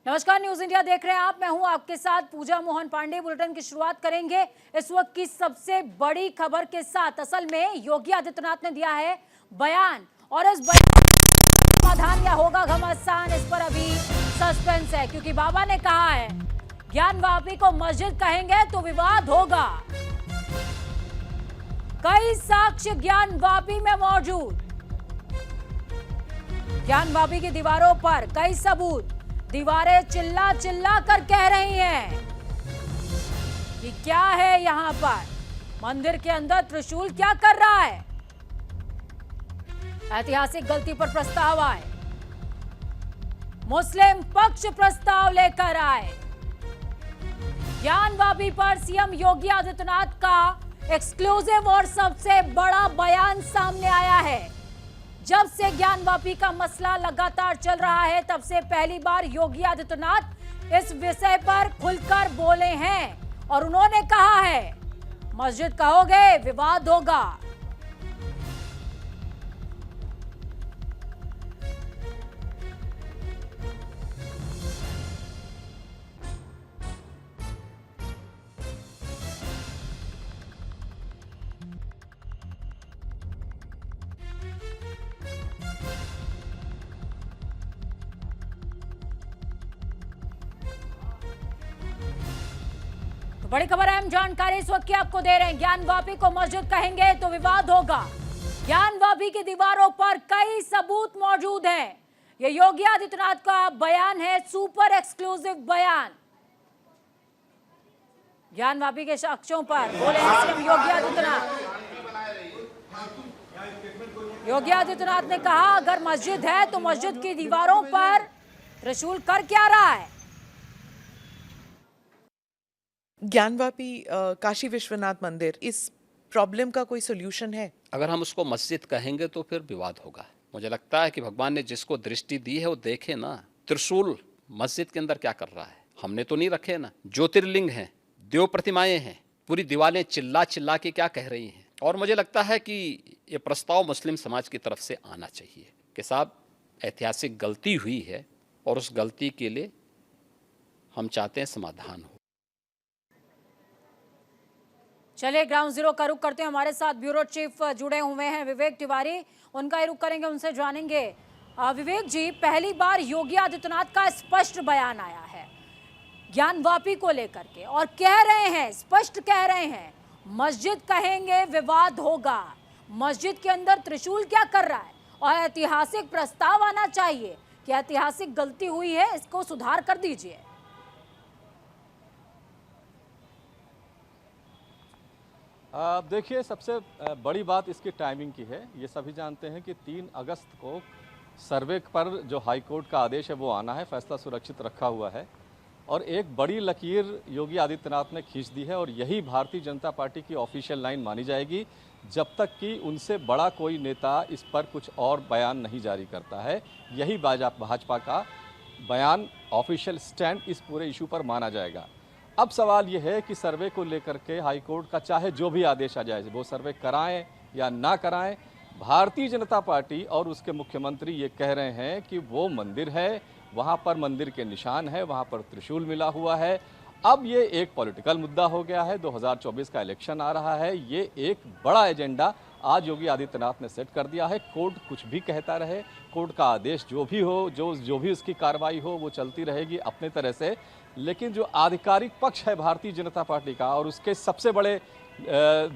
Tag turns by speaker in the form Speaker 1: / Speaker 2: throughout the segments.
Speaker 1: नमस्कार, news India देख रहे हैं आप। मैं हूं आपके साथ पूजा मोहन पांडे। बुलेटिन की शुरुआत करेंगे इस वक्त की सबसे बड़ी खबर के साथ। असल में योगी आदित्यनाथ ने दिया है बयान और इस बयान समाधान या होगा घमासान, इस पर अभी सस्पेंस है, क्योंकि बाबा ने कहा है ज्ञानवापी को मस्जिद कहेंगे तो विवाद होगा। कई साक्ष्य ज्ञानवापी में मौजूद, ज्ञानवापी की दीवारों पर कई सबूत। दीवारें चिल्ला चिल्ला कर कह रही हैं कि क्या है यहां पर, मंदिर के अंदर त्रिशूल क्या कर रहा है। ऐतिहासिक गलती पर प्रस्ताव आए, मुस्लिम पक्ष प्रस्ताव लेकर आए। ज्ञानवापी पर सीएम योगी आदित्यनाथ का एक्सक्लूसिव और सबसे बड़ा बयान सामने आया है। जब से ज्ञानवापी का मसला लगातार चल रहा है, तब से पहली बार योगी आदित्यनाथ इस विषय पर खुलकर बोले हैं और उन्होंने कहा है मस्जिद कहोगे विवाद होगा। बड़ी खबर अहम जानकारी इस वक्त की आपको दे रहे हैं। ज्ञानवापी को मस्जिद कहेंगे तो विवाद होगा। ज्ञानवापी की दीवारों पर कई सबूत मौजूद हैं। ये योगी आदित्यनाथ का बयान है, सुपर एक्सक्लूसिव बयान। ज्ञानवापी के साक्ष्यों पर बोले हैं सीएम योगी आदित्यनाथ। योगी आदित्यनाथ ने कहा अगर मस्जिद है तो मस्जिद की दीवारों पर त्रिशूल कर क्या रहा है।
Speaker 2: ज्ञानवापी काशी विश्वनाथ मंदिर, इस प्रॉब्लम का कोई सोल्यूशन है?
Speaker 3: अगर हम उसको मस्जिद कहेंगे तो फिर विवाद होगा। मुझे लगता है कि भगवान ने जिसको दृष्टि दी है वो देखे ना, त्रिशूल मस्जिद के अंदर क्या कर रहा है। हमने तो नहीं रखे ना, ज्योतिर्लिंग हैं, देव प्रतिमाएं हैं, पूरी दीवारें चिल्ला चिल्ला के क्या कह रही हैं। और मुझे लगता है कि ये प्रस्ताव मुस्लिम समाज की तरफ से आना चाहिए कि साहब ऐतिहासिक गलती हुई है और उस गलती के लिए हम चाहते हैं समाधान हो।
Speaker 1: चलिए ग्राउंड जीरो का रुख करते हैं। हमारे साथ ब्यूरो चीफ जुड़े हुए हैं विवेक तिवारी, उनका ही रुख करेंगे, उनसे जानेंगे। विवेक जी, पहली बार योगी आदित्यनाथ का स्पष्ट बयान आया है ज्ञानवापी को लेकर के और कह रहे हैं, स्पष्ट कह रहे हैं मस्जिद कहेंगे विवाद होगा। मस्जिद के अंदर त्रिशूल क्या कर रहा है और ऐतिहासिक प्रस्ताव आना चाहिए कि ऐतिहासिक गलती हुई है, इसको सुधार कर दीजिए।
Speaker 4: देखिए, सबसे बड़ी बात इसकी टाइमिंग की है। ये सभी जानते हैं कि 3 अगस्त को सर्वे पर जो हाई कोर्ट का आदेश है वो आना है, फैसला सुरक्षित रखा हुआ है और एक बड़ी लकीर योगी आदित्यनाथ ने खींच दी है और यही भारतीय जनता पार्टी की ऑफिशियल लाइन मानी जाएगी जब तक कि उनसे बड़ा कोई नेता इस पर कुछ और बयान नहीं जारी करता है। यही भाजपा का बयान, ऑफिशियल स्टैंड इस पूरे इशू पर माना जाएगा। अब सवाल यह है कि सर्वे को लेकर के हाई कोर्ट का चाहे जो भी आदेश आ जाए, वो सर्वे कराएं या ना कराएं, भारतीय जनता पार्टी और उसके मुख्यमंत्री ये कह रहे हैं कि वो मंदिर है, वहाँ पर मंदिर के निशान है, वहाँ पर त्रिशूल मिला हुआ है। अब ये एक पॉलिटिकल मुद्दा हो गया है। 2024 का इलेक्शन आ रहा है, ये एक बड़ा एजेंडा आज योगी आदित्यनाथ ने सेट कर दिया है। कोर्ट कुछ भी कहता रहे, कोर्ट का आदेश जो भी हो, जो भी उसकी कार्रवाई हो, वो चलती रहेगी अपने तरह से। लेकिन जो आधिकारिक पक्ष है भारतीय जनता पार्टी का और उसके सबसे बड़े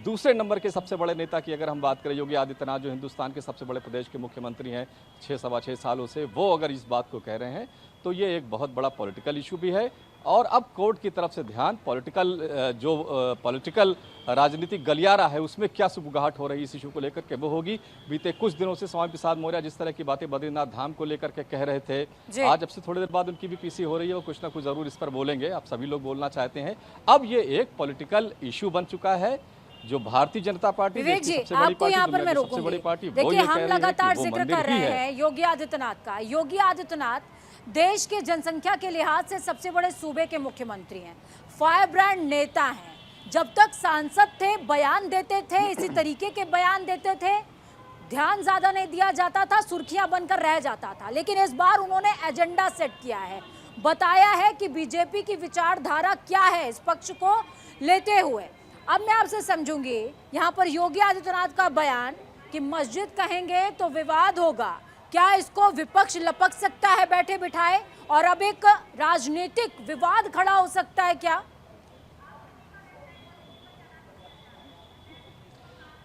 Speaker 4: दूसरे नंबर के सबसे बड़े नेता की अगर हम बात करें, योगी आदित्यनाथ जो हिंदुस्तान के सबसे बड़े प्रदेश के मुख्यमंत्री हैं 6-6.25 सालों से, वो अगर इस बात को कह रहे हैं तो ये एक बहुत बड़ा पॉलिटिकल इशू भी है। और अब कोर्ट की तरफ से ध्यान पॉलिटिकल राजनीतिक गलियारा है उसमें क्या सुगबुगाहट हो रही है इस इशू को लेकर के, वो होगी। बीते कुछ दिनों से स्वामी प्रसाद मौर्य जिस तरह की बातें बद्रीनाथ धाम को लेकर के कह रहे थे, आज अब से थोड़ी देर बाद उनकी भी पीसी हो रही है, वो कुछ ना कुछ जरूर इस पर बोलेंगे। अब सभी लोग बोलना चाहते हैं। अब ये एक पॉलिटिकल इशू बन चुका है जो भारतीय जनता पार्टी
Speaker 1: विवेक जी, आपको यहाँ पर मैं रोकूंगी। देखिए, हम लगातार जिक्र कर रहे हैं योगी आदित्यनाथ का। योगी आदित्यनाथ देश के जनसंख्या के लिहाज से सबसे बड़े सूबे के मुख्यमंत्री हैं, फायर ब्रांड नेता हैं। जब तक सांसद थे बयान देते थे, इसी तरीके के बयान देते थे, ध्यान ज्यादा नहीं दिया जाता था, सुर्खियां बनकर रह जाता था। लेकिन इस बार उन्होंने एजेंडा सेट किया है, बताया है कि बीजेपी की विचारधारा क्या है इस पक्ष को लेते हुए। अब मैं आपसे समझूंगी, यहाँ पर योगी आदित्यनाथ का बयान कि मस्जिद कहेंगे तो विवाद होगा, क्या इसको विपक्ष लपक सकता है बैठे बिठाए और अब एक राजनीतिक विवाद खड़ा हो सकता है क्या?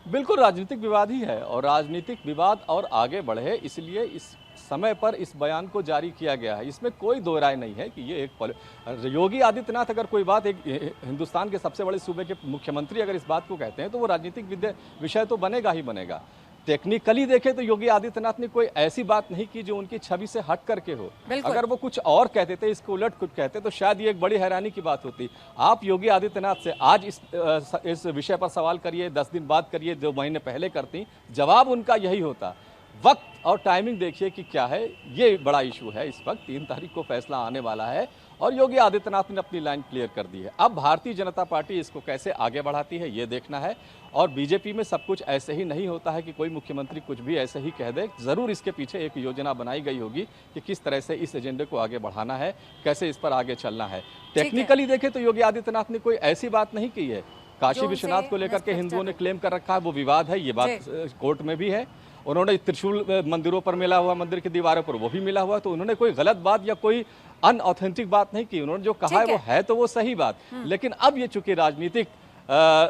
Speaker 4: बिल्कुल राजनीतिक विवाद ही है और राजनीतिक विवाद और आगे बढ़े इसलिए इस समय पर इस बयान को जारी किया गया है। इसमें कोई दो राय नहीं है कि ये एक योगी आदित्यनाथ अगर कोई बात एक हिंदुस्तान के सबसे बड़े सूबे के मुख्यमंत्री अगर इस बात को कहते हैं तो वो राजनीतिक विषय तो बनेगा ही बनेगा। टेक्निकली देखें तो योगी आदित्यनाथ ने कोई ऐसी बात नहीं की जो उनकी छवि से हट करके हो। अगर वो कुछ और कहते थे, इसको उलट कुछ कहते तो शायद ये एक बड़ी हैरानी की बात होती। आप योगी आदित्यनाथ से आज इस विषय पर सवाल करिए, 10 दिन बाद करिए, 2 महीने पहले करती, जवाब उनका यही होता। वक्त और टाइमिंग देखिए कि क्या है, ये बड़ा इशू है। इस वक्त 3 तारीख को फैसला आने वाला है और योगी आदित्यनाथ ने अपनी लाइन क्लियर कर दी है। अब भारतीय जनता पार्टी इसको कैसे आगे बढ़ाती है ये देखना है। और बीजेपी में सब कुछ ऐसे ही नहीं होता है कि कोई मुख्यमंत्री कुछ भी ऐसे ही कह दे। जरूर इसके पीछे एक योजना बनाई गई होगी कि किस तरह से इस एजेंडे को आगे बढ़ाना है, कैसे इस पर आगे चलना है। टेक्निकली देखें तो योगी आदित्यनाथ ने कोई ऐसी बात नहीं की है। काशी विश्वनाथ को लेकर के हिंदुओं ने क्लेम कर रखा है, वो विवाद है, ये बात कोर्ट में भी है। उन्होंने त्रिशूल मंदिरों पर मिला हुआ, मंदिर की दीवारों पर वो भी मिला हुआ, तो उन्होंने कोई गलत बात या कोई अनऑथेंटिक बात नहीं की। उन्होंने जो कहा है वो है तो वो सही बात। लेकिन अब ये चूंकि राजनीतिक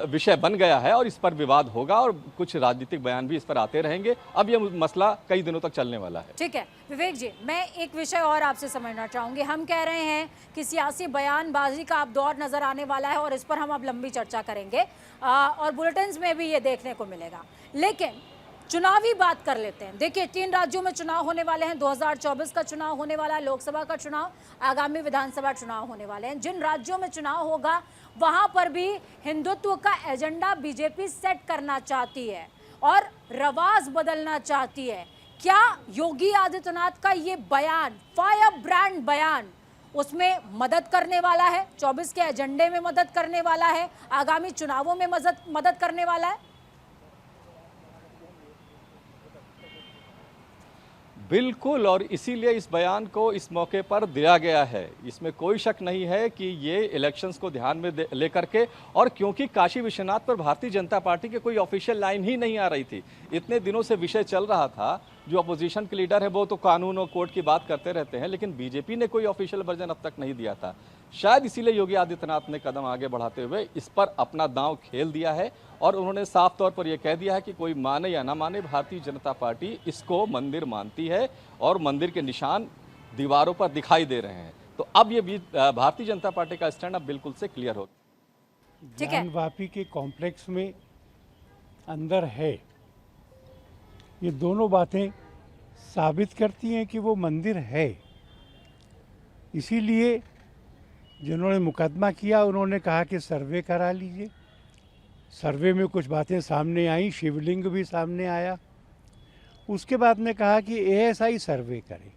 Speaker 4: विषय बन गया है और इस पर विवाद होगा और कुछ राजनीतिक बयान भी इस पर आते रहेंगे। अब ये मसला कई दिनों तक चलने वाला है।
Speaker 1: ठीक है विवेक जी, मैं एक विषय और आपसे समझना चाहूंगी। हम कह रहे हैं कि सियासी बयानबाजी का अब दौर नजर आने वाला है और इस पर हम अब लंबी चर्चा करेंगे और बुलेटिन्स में भी ये देखने को मिलेगा। लेकिन चुनावी बात कर लेते हैं। देखिए 3 राज्यों में चुनाव होने वाले हैं। 2024 का चुनाव होने वाला है, लोकसभा का चुनाव, आगामी विधानसभा चुनाव होने वाले हैं। जिन राज्यों में चुनाव होगा वहां पर भी हिंदुत्व का एजेंडा बीजेपी सेट करना चाहती है और रवाज बदलना चाहती है। क्या योगी आदित्यनाथ का ये बयान, फायर ब्रांड बयान, उसमें मदद करने वाला है? 24 के एजेंडे में मदद करने वाला है? आगामी चुनावों में मदद करने वाला है?
Speaker 4: बिल्कुल, और इसीलिए इस बयान को इस मौके पर दिया गया है। इसमें कोई शक नहीं है कि ये इलेक्शंस को ध्यान में लेकर के, और क्योंकि काशी विश्वनाथ पर भारतीय जनता पार्टी के कोई ऑफिशियल लाइन ही नहीं आ रही थी। इतने दिनों से विषय चल रहा था। जो अपोजिशन के लीडर है वो तो कानून और कोर्ट की बात करते रहते हैं, लेकिन बीजेपी ने कोई ऑफिशियल वर्जन अब तक नहीं दिया था। शायद इसीलिए योगी आदित्यनाथ ने कदम आगे बढ़ाते हुए इस पर अपना दांव खेल दिया है और उन्होंने साफ तौर पर यह कह दिया है कि कोई माने या ना माने, भारतीय जनता पार्टी इसको मंदिर मानती है और मंदिर के निशान दीवारों पर दिखाई दे रहे हैं। तो अब ये भारतीय जनता पार्टी का स्टैंड अब बिल्कुल से क्लियर हो।
Speaker 5: ज्ञानवापी के कॉम्प्लेक्स में अंदर है, ये दोनों बातें साबित करती हैं कि वो मंदिर है। इसीलिए जिन्होंने मुकदमा किया उन्होंने कहा कि सर्वे करा लीजिए। सर्वे में कुछ बातें सामने आई, शिवलिंग भी सामने आया। उसके बाद में कहा कि एएसआई सर्वे करे,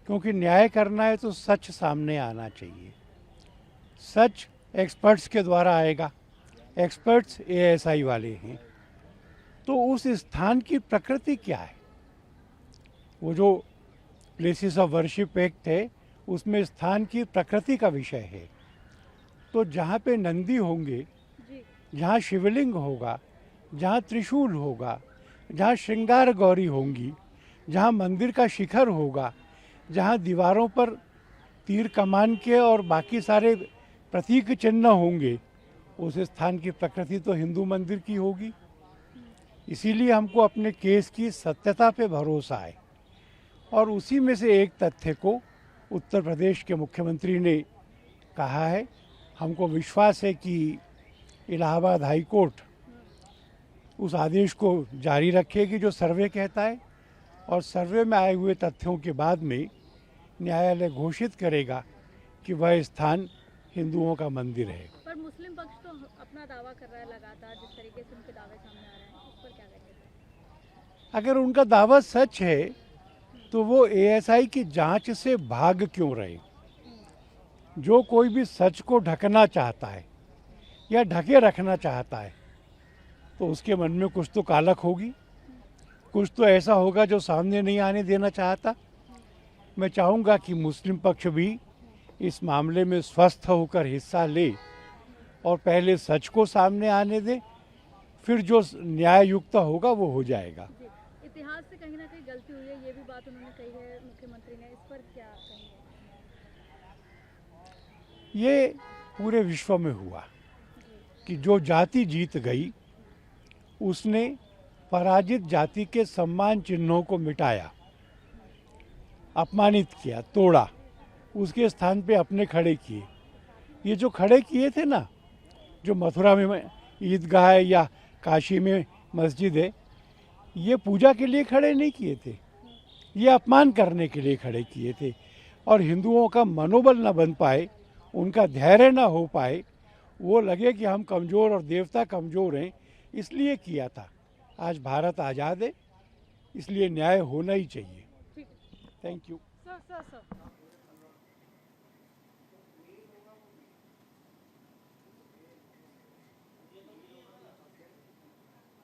Speaker 5: क्योंकि न्याय करना है तो सच सामने आना चाहिए। सच एक्सपर्ट्स के द्वारा आएगा, एक्सपर्ट्स एएसआई वाले हैं। तो उस स्थान की प्रकृति क्या है? वो जो प्लेसेस ऑफ वर्शिप एक्ट है उसमें स्थान की प्रकृति का विषय है। तो जहाँ पे नंदी होंगे, जहाँ शिवलिंग होगा, जहाँ त्रिशूल होगा, जहाँ श्रृंगार गौरी होंगी, जहाँ मंदिर का शिखर होगा, जहाँ दीवारों पर तीर कमान के और बाकी सारे प्रतीक चिन्ह होंगे, उस स्थान की प्रकृति तो हिंदू मंदिर की होगी। इसीलिए हमको अपने केस की सत्यता पे भरोसा है और उसी में से एक तथ्य को उत्तर प्रदेश के मुख्यमंत्री ने कहा है। हमको विश्वास है कि इलाहाबाद हाई कोर्ट उस आदेश को जारी रखेगी जो सर्वे कहता है, और सर्वे में आए हुए तथ्यों के बाद में न्यायालय घोषित करेगा कि वह स्थान हिंदुओं का मंदिर है।
Speaker 6: पर मुस्लिम पक्ष तो अपना दावा कर रहा है लगातार, जिस तरीके से उनके दावे सामने आ रहे हैं, उस पर क्या कहेंगे?
Speaker 5: अगर उनका दावा सच है तो वो एएसआई की जांच से भाग क्यों रहे? जो कोई भी सच को ढकना चाहता है या ढके रखना चाहता है तो उसके मन में कुछ तो कालक होगी, कुछ तो ऐसा होगा जो सामने नहीं आने देना चाहता। मैं चाहूँगा कि मुस्लिम पक्ष भी इस मामले में स्वस्थ होकर हिस्सा ले और पहले सच को सामने आने दे, फिर जो न्याय युक्त होगा वो हो जाएगा।
Speaker 6: जी, इतिहास से कहीं ना कहीं गलती हुई है, ये भी बात उन्होंने कही है मुख्यमंत्री ने, इस पर क्या कहेंगे?
Speaker 5: ये पूरे विश्व में हुआ कि जो जाति जीत गई उसने पराजित जाति के सम्मान चिन्हों को मिटाया, अपमानित किया, तोड़ा, उसके स्थान पे अपने खड़े किए। ये जो खड़े किए थे ना, जो मथुरा में ईदगाह है या काशी में मस्जिद है, ये पूजा के लिए खड़े नहीं किए थे, ये अपमान करने के लिए खड़े किए थे। और हिंदुओं का मनोबल न बन पाए, उनका धैर्य न हो पाए, वो लगे कि हम कमज़ोर और देवता कमज़ोर हैं, इसलिए किया था। आज भारत आज़ाद है, इसलिए न्याय होना ही चाहिए। Thank you.
Speaker 6: सर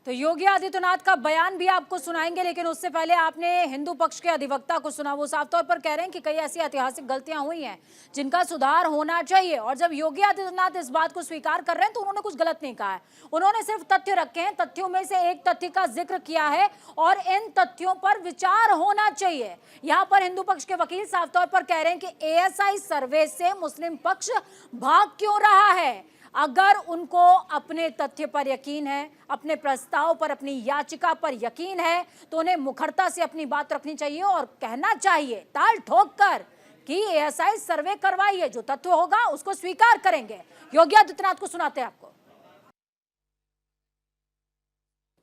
Speaker 1: तो योगी आदित्यनाथ का बयान भी आपको सुनाएंगे, लेकिन उससे पहले आपने हिंदू पक्ष के अधिवक्ता को सुना। वो साफ तौर पर कह रहे हैं कि कई ऐसी ऐतिहासिक गलतियां हुई हैं जिनका सुधार होना चाहिए। और जब योगी आदित्यनाथ इस बात को स्वीकार कर रहे हैं तो उन्होंने कुछ गलत नहीं कहा है, उन्होंने सिर्फ तथ्य रखे हैं। तथ्यों में से एक तथ्य का जिक्र किया है और इन तथ्यों पर विचार होना चाहिए। यहाँ पर हिंदू पक्ष के वकील साफ तौर पर कह रहे हैं कि ASI सर्वे से मुस्लिम पक्ष भाग क्यों रहा है। अगर उनको अपने तथ्य पर यकीन है, अपने प्रस्ताव पर, अपनी याचिका पर यकीन है, तो उन्हें मुखरता से अपनी बात रखनी चाहिए और कहना चाहिए ताल ठोक कर कि ASI सर्वे करवाइए, जो तथ्य होगा उसको स्वीकार करेंगे। योगी आदित्यनाथ को सुनाते हैं आपको।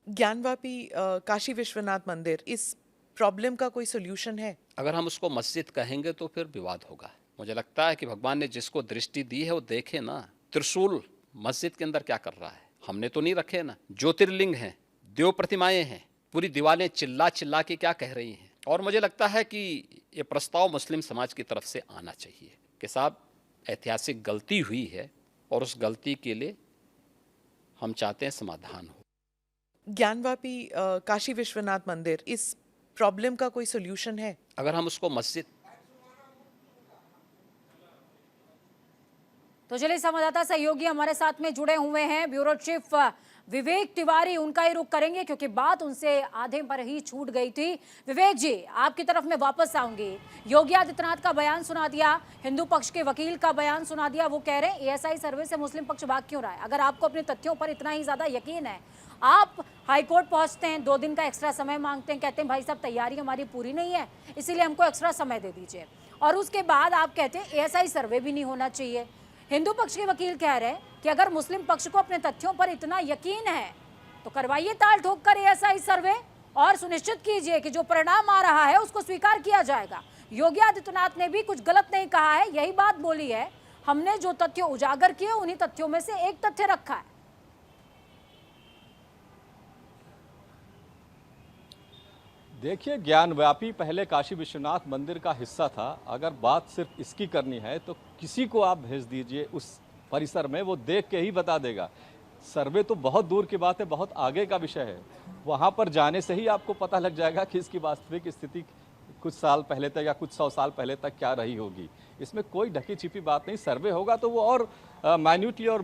Speaker 2: ज्ञानवापी काशी विश्वनाथ मंदिर, इस प्रॉब्लम का कोई सोल्यूशन है?
Speaker 3: अगर हम उसको मस्जिद कहेंगे तो फिर विवाद होगा। मुझे लगता है कि भगवान ने जिसको दृष्टि दी है वो देखे ना। त्रिशूल मस्जिद के अंदर क्या कर रहा है, हमने तो नहीं रखे ना। ज्योतिर्लिंग हैं, देव प्रतिमाएं हैं, पूरी दीवारें चिल्ला चिल्ला के क्या कह रही हैं। और मुझे लगता है कि ये प्रस्ताव मुस्लिम समाज की तरफ से आना चाहिए कि साहब ऐतिहासिक गलती हुई है और उस गलती के लिए हम चाहते हैं समाधान हो।
Speaker 2: ज्ञानवापी काशी विश्वनाथ मंदिर, इस प्रॉब्लम का कोई सोल्यूशन है?
Speaker 3: अगर हम उसको मस्जिद
Speaker 1: तो चलिए, संवाददाता सहयोगी हमारे साथ में जुड़े हुए हैं, ब्यूरो चीफ विवेक तिवारी, उनका ही रुख करेंगे क्योंकि बात उनसे आधे पर ही छूट गई थी। विवेक जी, आपकी तरफ में वापस आऊंगी। योगी आदित्यनाथ का बयान सुना दिया, हिंदू पक्ष के वकील का बयान सुना दिया। वो कह रहे हैं ASI सर्वे से मुस्लिम पक्ष भाग क्यों रहा है। अगर आपको अपने तथ्यों पर इतना ही ज्यादा यकीन है, आप हाईकोर्ट पहुंचते हैं, 2 दिन का एक्स्ट्रा समय मांगते हैं, कहते हैं भाई साहब तैयारी हमारी पूरी नहीं है, इसीलिए हमको एक्स्ट्रा समय दे दीजिए, और उसके बाद आप कहते हैं ASI सर्वे भी नहीं होना चाहिए। हिंदू पक्ष के वकील कह रहे हैं कि अगर मुस्लिम पक्ष को अपने तथ्यों पर इतना यकीन है तो करवाइए ताल ठोक कर ASI सर्वे और सुनिश्चित कीजिए कि जो परिणाम आ रहा है उसको स्वीकार किया जाएगा। योगी आदित्यनाथ ने भी कुछ गलत नहीं कहा है, यही बात बोली है, हमने जो तथ्य उजागर किए उन्हीं तथ्यों में से एक तथ्य रखा है।
Speaker 4: देखिए, ज्ञानव्यापी पहले काशी विश्वनाथ मंदिर का हिस्सा था। अगर बात सिर्फ इसकी करनी है तो किसी को आप भेज दीजिए उस परिसर में, वो देख के ही बता देगा। सर्वे तो बहुत दूर की बात है, बहुत आगे का विषय है। वहाँ पर जाने से ही आपको पता लग जाएगा कि इसकी वास्तविक स्थिति कुछ साल पहले तक या कुछ 100 साल पहले तक क्या रही होगी। इसमें कोई ढकी छिपी बात नहीं। सर्वे होगा तो वो और माइन्यूटली और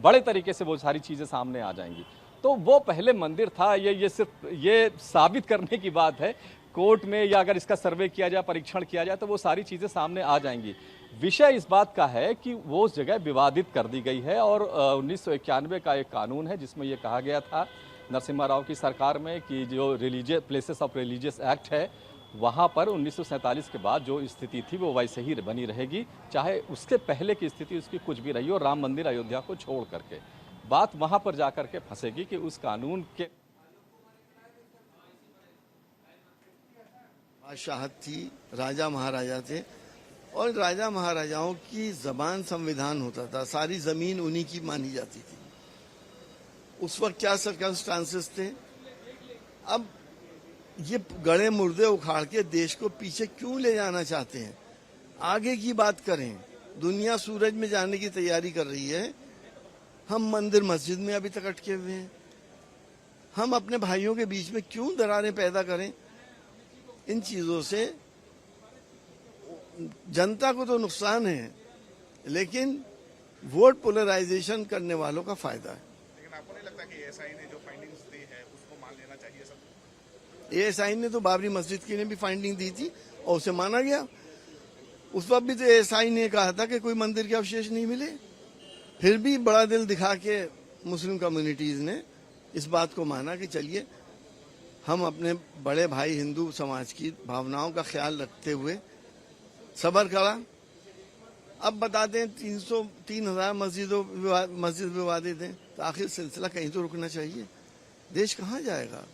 Speaker 4: बड़े तरीके से वो सारी चीज़ें सामने आ जाएंगी। तो वो पहले मंदिर था, ये सिर्फ ये साबित करने की बात है। कोर्ट में या अगर इसका सर्वे किया जाए, परीक्षण किया जाए, तो वो सारी चीज़ें सामने आ जाएंगी। विषय इस बात का है कि वो उस जगह विवादित कर दी गई है और 1991 का एक कानून है जिसमें ये कहा गया था नरसिम्हा राव की सरकार में कि जो religious places of religious act है, वहाँ पर 1947 के बाद जो स्थिति थी वो वैसे ही बनी रहेगी, चाहे उसके पहले की स्थिति उसकी कुछ भी रही हो, राम मंदिर अयोध्या को छोड़ करके। बात वहाँ पर जा कर के फंसेगी कि उस कानून के
Speaker 7: बादशाहत थी, राजा महाराजा थे और राजा महाराजाओं की जबान संविधान होता था, सारी जमीन उन्हीं की मानी जाती थी। उस वक्त क्या सर्कमस्टांसेस थे। अब ये गड़े मुर्दे उखाड़ के देश को पीछे क्यों ले जाना चाहते हैं। आगे की बात करें, दुनिया सूरज में जाने की तैयारी कर रही है, हम मंदिर मस्जिद में अभी तक अटके हुए हैं। हम अपने भाइयों के बीच में क्यों दरारें पैदा करें। इन चीजों से जनता को तो नुकसान है, लेकिन वोट पोलराइजेशन करने वालों का फायदा है।
Speaker 8: लेकिन आपको नहीं लगता कि एएसआई ने जो फाइंडिंग्स दी है उसको मान लेना चाहिए सब?
Speaker 7: एएसआई ने तो बाबरी मस्जिद की ने भी फाइंडिंग दी थी और उसे माना गया। उस वक्त भी तो एएसआई ने कहा था कि कोई मंदिर के अवशेष नहीं मिले, फिर भी बड़ा दिल दिखा के मुस्लिम कम्युनिटीज ने इस बात को माना कि चलिए हम अपने बड़े भाई हिंदू समाज की भावनाओं का ख्याल रखते हुए सब्र करा। अब बता दें 3,000 मस्जिद विवादित हैं, तो आखिर सिलसिला कहीं तो रुकना चाहिए। देश कहाँ जाएगा?